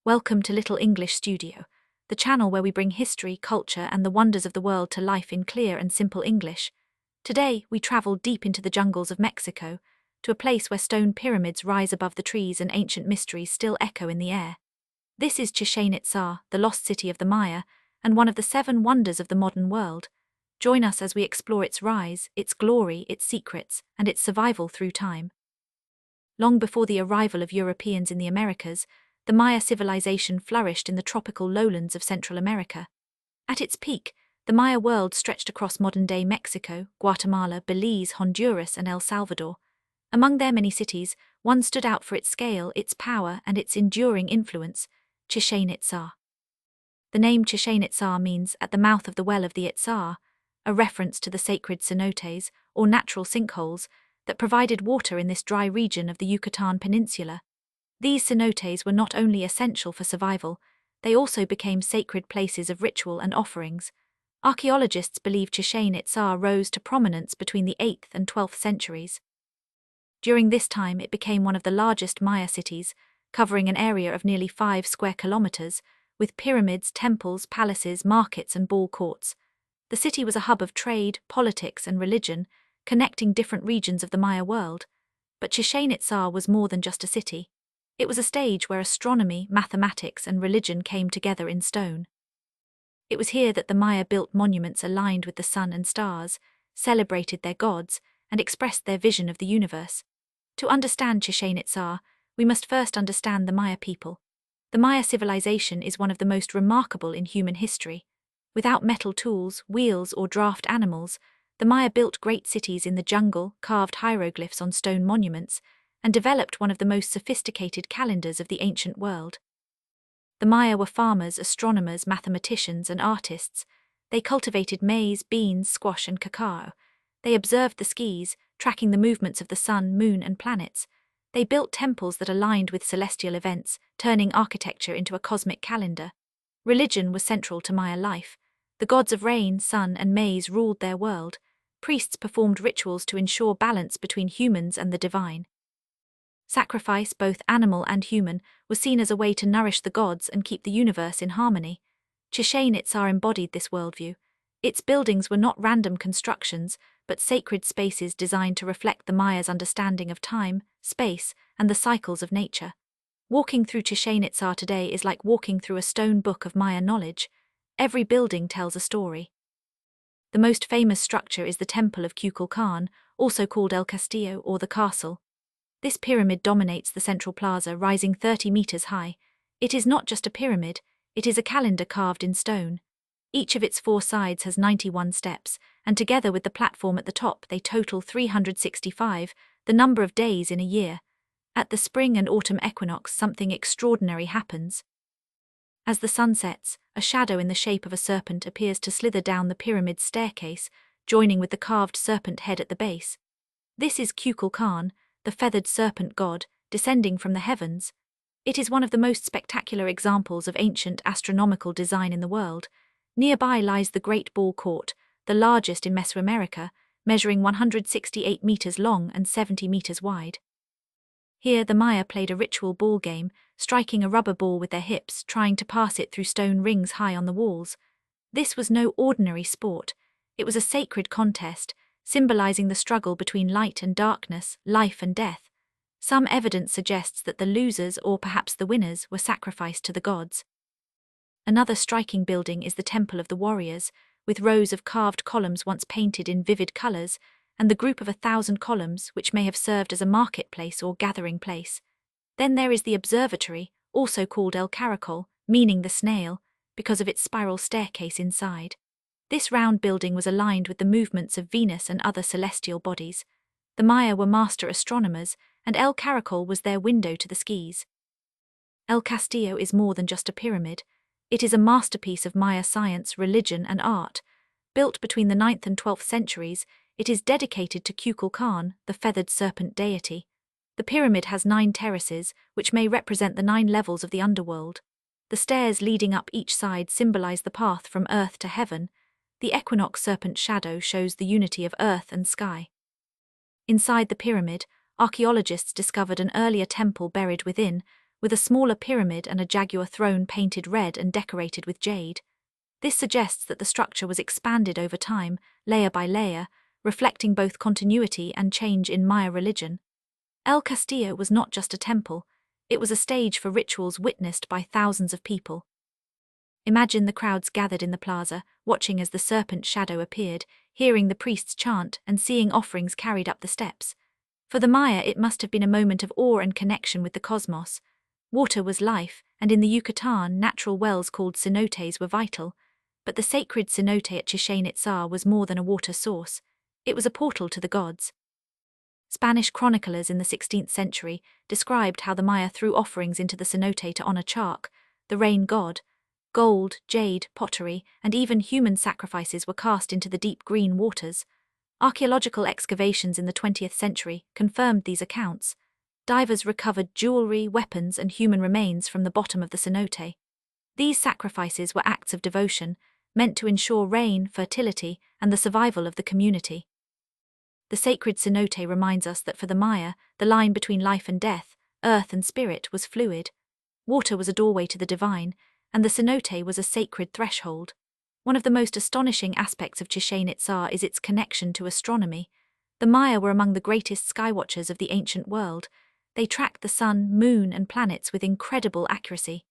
Welcome to Little English Studio, the channel where we bring history, culture, and the wonders of the world to life in clear and simple English. Today, we travel deep into the jungles of Mexico, to a place where stone pyramids rise above the trees and ancient mysteries still echo in the air. This is Chichén Itzá, the lost city of the Maya, and one of the 7 wonders of the modern world. Join us as we explore its rise, its glory, its secrets, and its survival through time. Long before the arrival of Europeans in the Americas, the Maya civilization flourished in the tropical lowlands of Central America. At its peak, the Maya world stretched across modern-day Mexico, Guatemala, Belize, Honduras, and El Salvador. Among their many cities, one stood out for its scale, its power, and its enduring influence: Chichén Itzá. The name Chichén Itzá means "at the mouth of the well of the Itzá," a reference to the sacred cenotes, or natural sinkholes, that provided water in this dry region of the Yucatán Peninsula. These cenotes were not only essential for survival, they also became sacred places of ritual and offerings. Archaeologists believe Chichén Itzá rose to prominence between the 8th and 12th centuries. During this time, it became one of the largest Maya cities, covering an area of nearly 5 square kilometers, with pyramids, temples, palaces, markets, and ball courts. The city was a hub of trade, politics, and religion, connecting different regions of the Maya world. But Chichén Itzá was more than just a city. It was a stage where astronomy, mathematics, and religion came together in stone. It was here that the Maya built monuments aligned with the sun and stars, celebrated their gods, and expressed their vision of the universe. To understand Chichén Itzá, we must first understand the Maya people. The Maya civilization is one of the most remarkable in human history. Without metal tools, wheels, or draft animals, the Maya built great cities in the jungle, carved hieroglyphs on stone monuments, and developed one of the most sophisticated calendars of the ancient world. The Maya were farmers, astronomers, mathematicians, and artists. They cultivated maize, beans, squash, and cacao. They observed the skies, tracking the movements of the sun, moon, and planets. They built temples that aligned with celestial events, turning architecture into a cosmic calendar. Religion was central to Maya life. The gods of rain, sun, and maize ruled their world. Priests performed rituals to ensure balance between humans and the divine. Sacrifice, both animal and human, was seen as a way to nourish the gods and keep the universe in harmony. Chichén Itzá embodied this worldview. Its buildings were not random constructions, but sacred spaces designed to reflect the Maya's understanding of time, space, and the cycles of nature. Walking through Chichén Itzá today is like walking through a stone book of Maya knowledge. Every building tells a story. The most famous structure is the Temple of Kukulcán, also called El Castillo or the Castle. This pyramid dominates the central plaza, rising 30 meters high. It is not just a pyramid, it is a calendar carved in stone. Each of its 4 sides has 91 steps, and together with the platform at the top they total 365, the number of days in a year. At the spring and autumn equinox, something extraordinary happens. As the sun sets, a shadow in the shape of a serpent appears to slither down the pyramid's staircase, joining with the carved serpent head at the base. This is Kukulcán, the feathered serpent god, descending from the heavens. It is one of the most spectacular examples of ancient astronomical design in the world. Nearby lies the Great Ball Court, the largest in Mesoamerica, measuring 168 meters long and 70 meters wide. Here the Maya played a ritual ball game, striking a rubber ball with their hips, trying to pass it through stone rings high on the walls. This was no ordinary sport. It was a sacred contest, symbolizing the struggle between light and darkness, life and death. Some evidence suggests that the losers, or perhaps the winners, were sacrificed to the gods. Another striking building is the Temple of the Warriors, with rows of carved columns once painted in vivid colors, and the group of 1,000 columns, which may have served as a marketplace or gathering place. Then there is the observatory, also called El Caracol, meaning the snail, because of its spiral staircase inside. This round building was aligned with the movements of Venus and other celestial bodies. The Maya were master astronomers, and El Caracol was their window to the skies. El Castillo is more than just a pyramid. It is a masterpiece of Maya science, religion, and art. Built between the 9th and 12th centuries, it is dedicated to Kukulcán, the feathered serpent deity. The pyramid has 9 terraces, which may represent the 9 levels of the underworld. The stairs leading up each side symbolize the path from earth to heaven. The equinox serpent shadow shows the unity of earth and sky. Inside the pyramid, archaeologists discovered an earlier temple buried within, with a smaller pyramid and a jaguar throne painted red and decorated with jade. This suggests that the structure was expanded over time, layer by layer, reflecting both continuity and change in Maya religion. El Castillo was not just a temple, it was a stage for rituals witnessed by thousands of people. Imagine the crowds gathered in the plaza, watching as the serpent shadow appeared, hearing the priests chant and seeing offerings carried up the steps. For the Maya, it must have been a moment of awe and connection with the cosmos. Water was life, and in the Yucatán, natural wells called cenotes were vital. But the sacred cenote at Chichén Itzá was more than a water source. It was a portal to the gods. Spanish chroniclers in the 16th century described how the Maya threw offerings into the cenote to honor Chark, the rain god. Gold, jade, pottery, and even human sacrifices were cast into the deep green waters. Archaeological excavations in the 20th century confirmed these accounts. Divers recovered jewelry, weapons, and human remains from the bottom of the cenote. These sacrifices were acts of devotion, meant to ensure rain, fertility, and the survival of the community. The sacred cenote reminds us that for the Maya, the line between life and death, earth and spirit, was fluid. Water was a doorway to the divine, and the cenote was a sacred threshold. One of the most astonishing aspects of Chichén Itzá is its connection to astronomy. The Maya were among the greatest skywatchers of the ancient world. They tracked the sun, moon, and planets with incredible accuracy.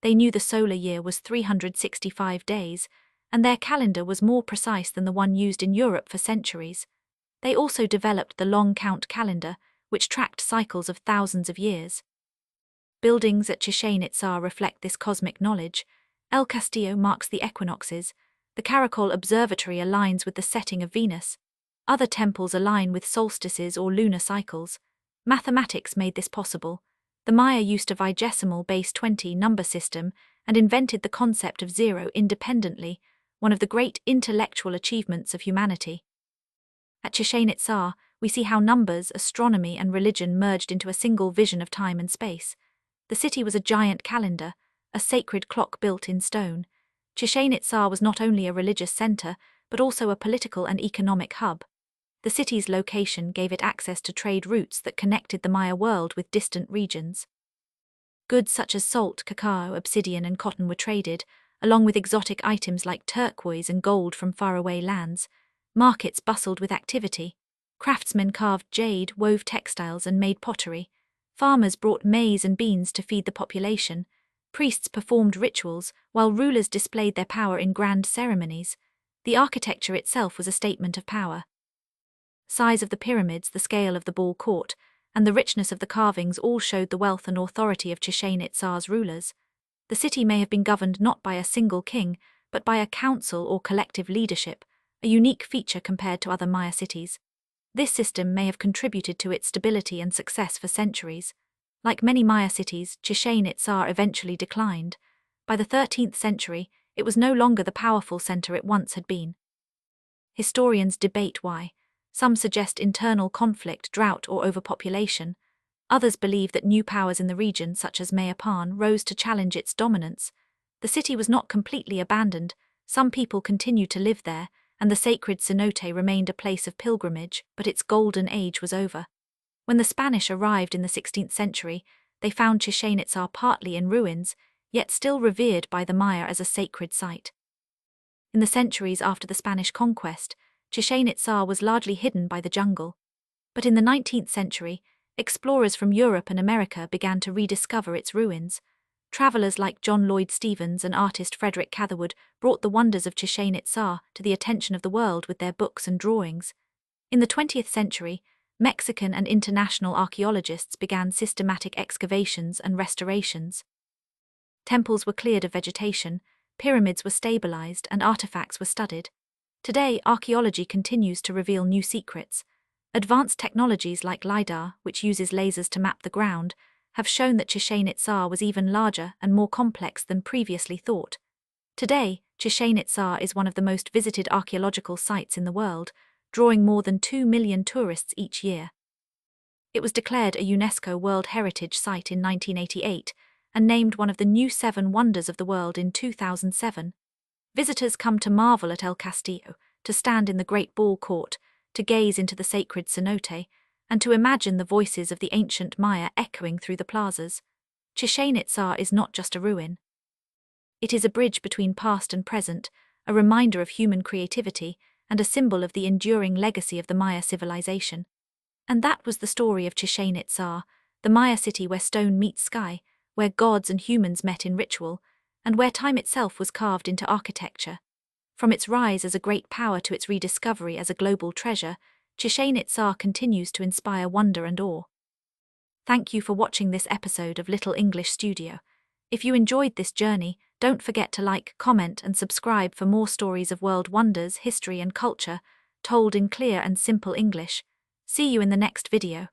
They knew the solar year was 365 days, and their calendar was more precise than the one used in Europe for centuries. They also developed the long count calendar, which tracked cycles of thousands of years. Buildings at Chichén Itzá reflect this cosmic knowledge. El Castillo marks the equinoxes. The Caracol Observatory aligns with the setting of Venus. Other temples align with solstices or lunar cycles. Mathematics made this possible. The Maya used a vigesimal base 20 number system and invented the concept of zero independently, one of the great intellectual achievements of humanity. At Chichén Itzá, we see how numbers, astronomy, and religion merged into a single vision of time and space. The city was a giant calendar, a sacred clock built in stone. Chichén Itzá was not only a religious center, but also a political and economic hub. The city's location gave it access to trade routes that connected the Maya world with distant regions. Goods such as salt, cacao, obsidian, and cotton were traded, along with exotic items like turquoise and gold from faraway lands. Markets bustled with activity. Craftsmen carved jade, wove textiles, and made pottery. Farmers brought maize and beans to feed the population. Priests performed rituals, while rulers displayed their power in grand ceremonies. The architecture itself was a statement of power. Size of the pyramids, the scale of the ball court, and the richness of the carvings all showed the wealth and authority of Chichén Itzá's rulers. The city may have been governed not by a single king, but by a council or collective leadership, a unique feature compared to other Maya cities. This system may have contributed to its stability and success for centuries. Like many Maya cities, Chichén Itzá eventually declined. By the 13th century, it was no longer the powerful center it once had been. Historians debate why. Some suggest internal conflict, drought, or overpopulation. Others believe that new powers in the region, such as Mayapan, rose to challenge its dominance. The city was not completely abandoned. Some people continued to live there, and the sacred cenote remained a place of pilgrimage, but its golden age was over. When the Spanish arrived in the 16th century, they found Chichén Itzá partly in ruins, yet still revered by the Maya as a sacred site. In the centuries after the Spanish conquest, Chichén Itzá was largely hidden by the jungle. But in the 19th century, explorers from Europe and America began to rediscover its ruins. Travelers like John Lloyd Stephens and artist Frederick Catherwood brought the wonders of Chichén Itzá to the attention of the world with their books and drawings. In the 20th century, Mexican and international archaeologists began systematic excavations and restorations. Temples were cleared of vegetation, pyramids were stabilized, and artifacts were studied. Today, archaeology continues to reveal new secrets. Advanced technologies like LiDAR, which uses lasers to map the ground, have shown that Chichén Itzá was even larger and more complex than previously thought. Today, Chichén Itzá is one of the most visited archaeological sites in the world, drawing more than 2 million tourists each year. It was declared a UNESCO World Heritage Site in 1988 and named one of the new 7 wonders of the world in 2007. Visitors come to marvel at El Castillo, to stand in the Great Ball Court, to gaze into the sacred cenote, and to imagine the voices of the ancient Maya echoing through the plazas. Chichén Itzá is not just a ruin. It is a bridge between past and present, a reminder of human creativity, and a symbol of the enduring legacy of the Maya civilization. And that was the story of Chichén Itzá, the Maya city where stone meets sky, where gods and humans met in ritual, and where time itself was carved into architecture. From its rise as a great power to its rediscovery as a global treasure, Chichén Itzá continues to inspire wonder and awe. Thank you for watching this episode of Little English Studio. If you enjoyed this journey, don't forget to like, comment, and subscribe for more stories of world wonders, history, and culture, told in clear and simple English. See you in the next video.